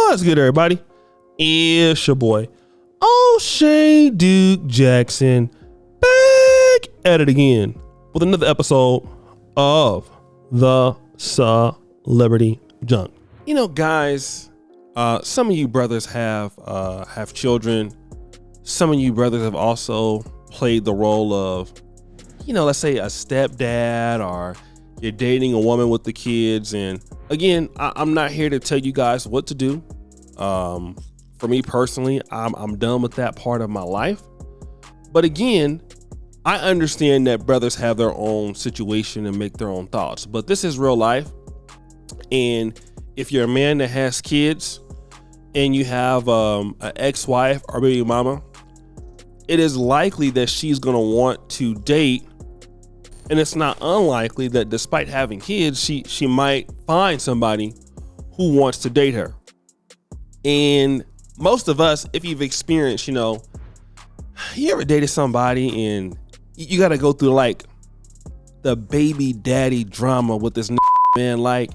What's good, everybody? It's your boy, O'Shea Duke Jackson, back at it again with another episode of the Celebrity Junk. You know, guys, some of you brothers have children. Some of you brothers have also played the role of, you know, let's say a stepdad, or you're dating a woman with the kids. And again, I'm not here to tell you guys what to do. For me personally, I'm done with that part of my life. But again, I understand that brothers have their own situation and make their own thoughts, but this is real life. And if you're a man that has kids and you have an ex-wife or baby mama, it is likely that she's going to want to date. And it's not unlikely that despite having kids, she might find somebody who wants to date her. And most of us, if you've experienced, you know, you ever dated somebody and you got to go through like the baby daddy drama with this man, like,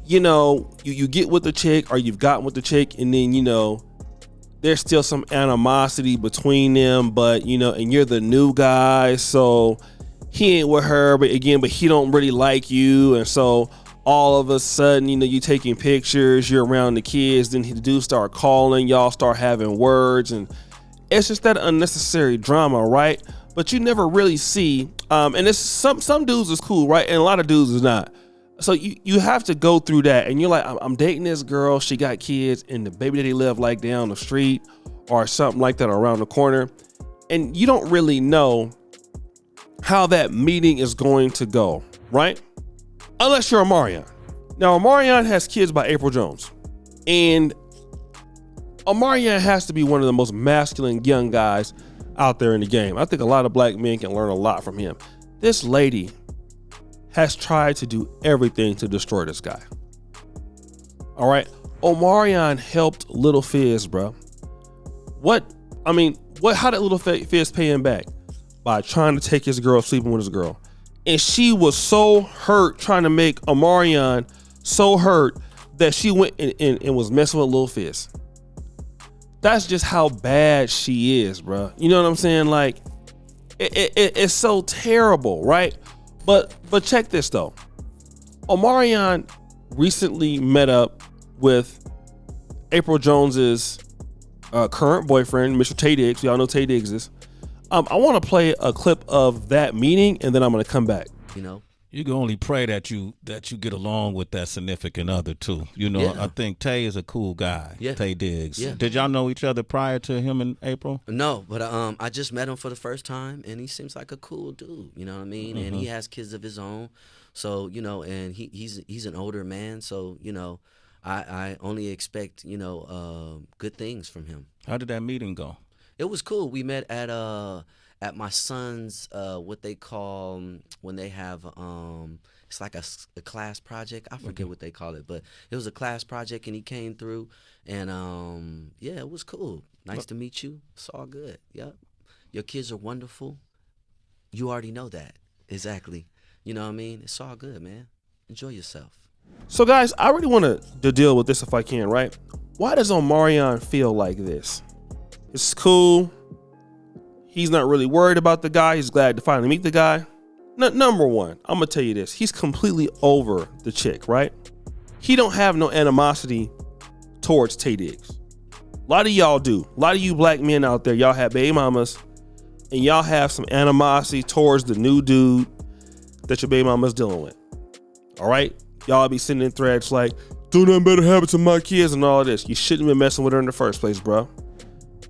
you know, you get with the chick, or you've gotten with the chick, and then, you know, there's still some animosity between them, but, you know, and you're the new guy, so he ain't with her, but he don't really like you. And so all of a sudden, you know, you taking pictures, you're around the kids, then the dude start calling, y'all start having words, and it's just that unnecessary drama, right? But you never really see, and it's some dudes is cool, right? And a lot of dudes is not. So you have to go through that, and you're like, I'm dating this girl, she got kids, and the baby daddy live like down the street or something like that around the corner, and you don't really know how that meeting is going to go, right? Unless you're Omarion. Now, Omarion has kids by April Jones, and Omarion has to be one of the most masculine young guys out there in the game. I think a lot of black men can learn a lot from him. This lady has tried to do everything to destroy this guy. All right. Omarion helped Little Fizz, bro. How did Little Fizz pay him back? By trying to take his girl, sleeping with his girl. And she was so hurt, trying to make Omarion so hurt, that she went and was messing with Little Fizz. That's just how bad she is, bro. You know what I'm saying? Like, it's so terrible, right? But check this though. Omarion recently met up with April Jones's current boyfriend, Mr. Taye Diggs. Y'all know Taye Diggs is. I want to play a clip of that meeting, and then I'm going to come back. You know, you can only pray that you get along with that significant other too. You know, yeah. I think Taye is a cool guy. Yeah. Taye Diggs. Yeah. Did y'all know each other prior to him and April? No, but I just met him for the first time, and he seems like a cool dude. You know what I mean? Mm-hmm. And he has kids of his own, so you know, and he's an older man, so you know, I only expect, you know, good things from him. How did that meeting go? It was cool. We met at my son's what they call when they have it's like a class project. I forget what they call it, but it was a class project, and he came through, and yeah, it was cool. Nice to meet you. It's all good. Yep, your kids are wonderful. You already know that. Exactly. You know what I mean? It's all good, man. Enjoy yourself. So guys, I really want to deal with this if I can, right? Why does Omarion feel like this? It's cool. He's not really worried about the guy. He's glad to finally meet the guy. Number one, I'm going to tell you this. He's completely over the chick, right? He don't have no animosity towards Taye Diggs. A lot of y'all do. A lot of you black men out there, y'all have baby mamas, and y'all have some animosity towards the new dude that your baby mama's dealing with. All right? Y'all be sending in threads like, do nothing better happen to my kids and all this. You shouldn't have been messing with her in the first place, bro.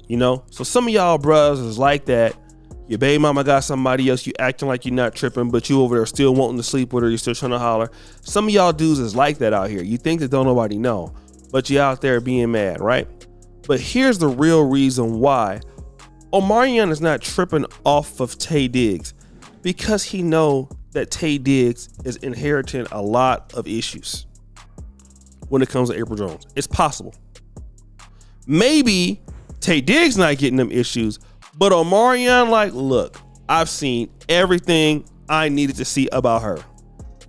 You know, so some of y'all brothers is like that. Your baby mama got somebody else, you acting like you're not tripping, but you over there still wanting to sleep with her, you're still trying to holler. Some of y'all dudes is like that out here. You think that don't nobody know, but you out there being mad, right? But here's the real reason why Omarion is not tripping off of Taye Diggs, because he know that Taye Diggs is inheriting a lot of issues when it comes to April Jones. It's possible. Maybe Taye Diggs not getting them issues, but Omarion like, look, I've seen everything I needed to see about her.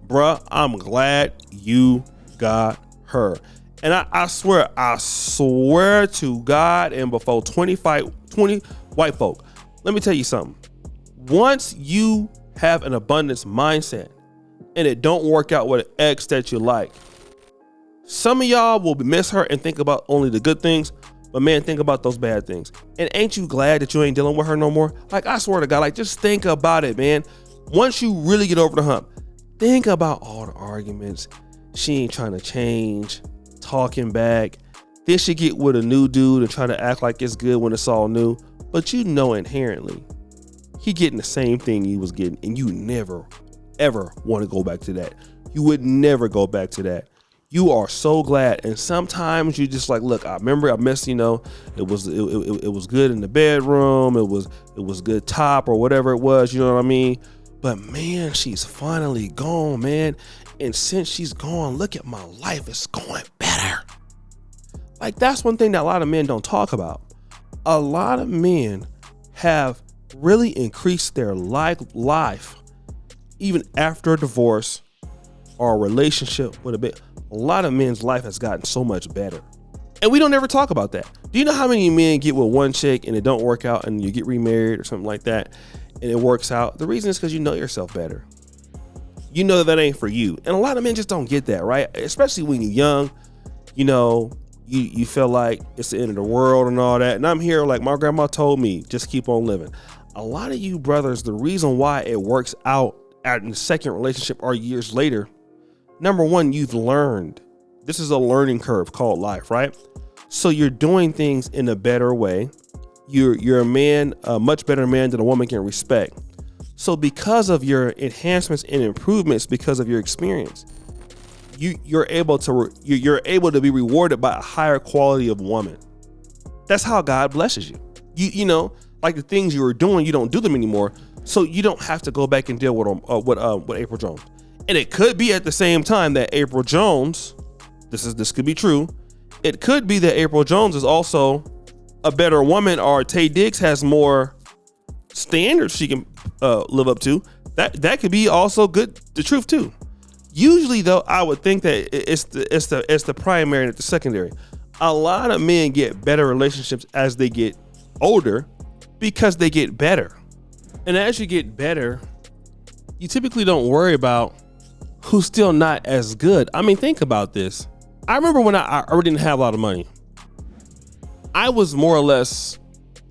Bruh, I'm glad you got her. And I swear to God and before 20 white folk, let me tell you something. Once you have an abundance mindset and it don't work out with an ex that you like, some of y'all will miss her and think about only the good things, but man, think about those bad things. And ain't you glad that you ain't dealing with her no more? Like, I swear to God, like, just think about it, man. Once you really get over the hump, think about all the arguments. She ain't trying to change, talking back. Then she get with a new dude and try to act like it's good when it's all new. But you know inherently, he getting the same thing he was getting, and you never, ever want to go back to that. You would never go back to that. You are so glad. And sometimes you just like, look, I remember I missed, it was good in the bedroom. It was good top or whatever it was, you know what I mean? But man, she's finally gone, man. And since she's gone, look at my life. It's going better. Like, that's one thing that a lot of men don't talk about. A lot of men have really increased their life even after a divorce or a relationship with a lot of men's life has gotten so much better. And we don't ever talk about that. Do you know how many men get with one chick and it don't work out and you get remarried or something like that and it works out? The reason is because you know yourself better. You know that ain't for you. And a lot of men just don't get that, right? Especially when you're young, you feel like it's the end of the world and all that. And I'm here like my grandma told me, just keep on living. A lot of you brothers, the reason why it works out in the second relationship or years later, number one, you've learned. This is a learning curve called life, right? So you're doing things in a better way. You're a man, a much better man than a woman can respect. So because of your enhancements and improvements, because of your experience, you're able to be rewarded by a higher quality of woman. That's how God blesses you. You know, like the things you were doing, you don't do them anymore. So you don't have to go back and deal with April Jones. And it could be at the same time that April Jones, this could be true. It could be that April Jones is also a better woman, or Taye Diggs has more standards she can live up to. That could be also good, the truth too. Usually though, I would think that it's the primary and the secondary. A lot of men get better relationships as they get older because they get better. And as you get better, you typically don't worry about who's still not as good. I mean, think about this. I remember when I already didn't have a lot of money. I was more or less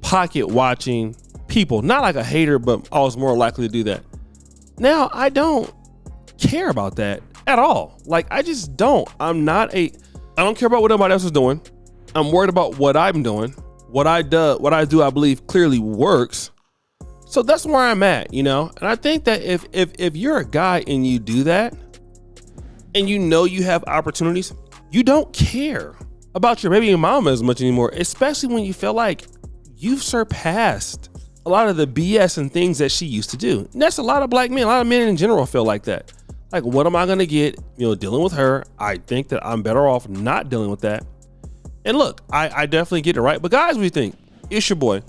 pocket watching people, not like a hater, but I was more likely to do that. Now I don't care about that at all. Like, I just don't. I don't care about what everybody else is doing. I'm worried about what I'm doing. What I do, I believe clearly works. So that's where I'm at, And I think that if you're a guy and you do that, and you have opportunities, you don't care about your baby mama as much anymore, especially when you feel like you've surpassed a lot of the BS and things that she used to do. And that's a lot of black men, a lot of men in general feel like that. Like, what am I going to get, dealing with her? I think that I'm better off not dealing with that. And look, I definitely get it, right? But guys, what do you think? It's your boy,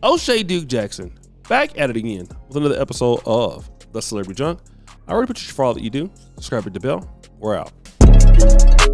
O'Shea Duke Jackson, back at it again with another episode of The Celebrity Junk. I already appreciate you for all that you do. Subscribe to the bell. We're out.